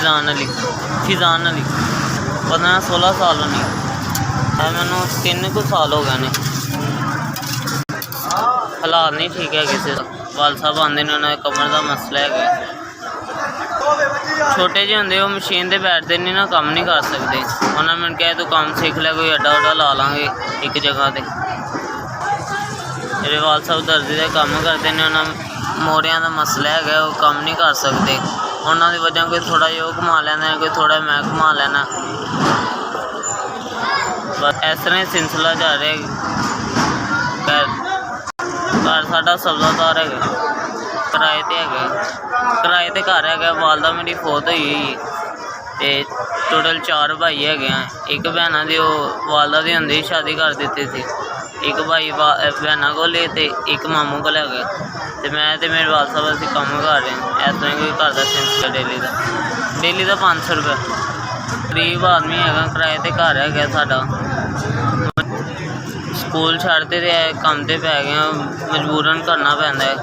फिजान अली 15-16 साल होनी है। मैनू 3 कुछ साल हो गए ने। हालात नहीं ठीक है किसी का। वाल साहब आते हैं, उन्होंने कमर का मसला है। छोटे जे होंगे वो मशीन से बैठते नहीं ना, काम नहीं कर सकते। उन्होंने मैंने कहा तू काम सीख लिया, कोई अड्डा उड्डा ला लाँगे एक जगह पर। मेरे वाल साहब दर्जी का काम करते हैं, उन्होंने मोरियां का मसला है, वो काम नहीं कर सकते। उन्होंने वजह कोई थोड़ा जो घुमा लेना, कोई थोड़ा मैं घुमा लेना। बस इस तरह ही सिलसिला जा रहा है। घर साडा सब्ज़ादार है, किराए ते है, किराए ते घर है। वालदा मेरी फौत हुई हुई ते टोटल 4 भाई है। एक भैन की वालदा की होंदी शादी कर दी थी। एक भाई भैनों को एक मामू को है। तो मैं तो मेरे वाल साहब असीं काम कर रहे हैं। इस तरह कोई घर का सिलसिला डेली का 500 रुपये। गरीब आदमी है, किराए ते घर है साडा। स्कूल छड्डते तो काम ते पै गए, मजबूरन करना पैंदा है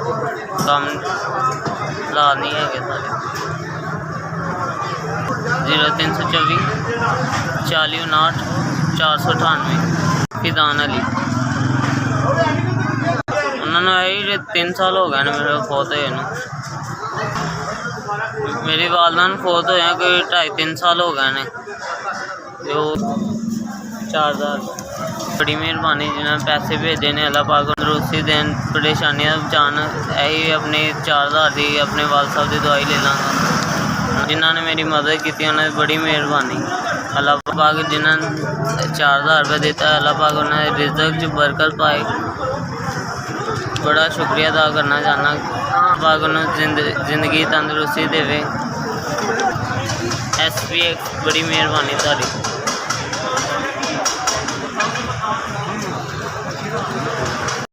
काम। हालात नहीं है साढ़े। 0324 4059 498 फिजान अली। उन्होंने यही 3 साल हो गए मेरे फौत हुए। मेरी वालदा नूं फौत होया कोई 2.5-3 साल हो गए ने। जो 4000 बड़ी मेहरबानी जिन्होंने पैसे भेजे ने। अल्लाह पाक तंदरुस्ती देन, परेशानियां बचान। यही अपने 4000 की अपने वाल साहब की दवाई ले लाँगा। जिन्होंने मेरी मदद की उन्होंने बड़ी मेहरबानी। अल्लाह पाक जिन्होंने 4000 रुपये दिता, अल्लाह पाक उन्होंने रिज़्क च बरकत पाए। बड़ा शुक्रिया अदा करना चाहना। पाक उन्होंने जिंदगी तंदरुस्ती देवे। SP बड़ी मेहरबानी सारी।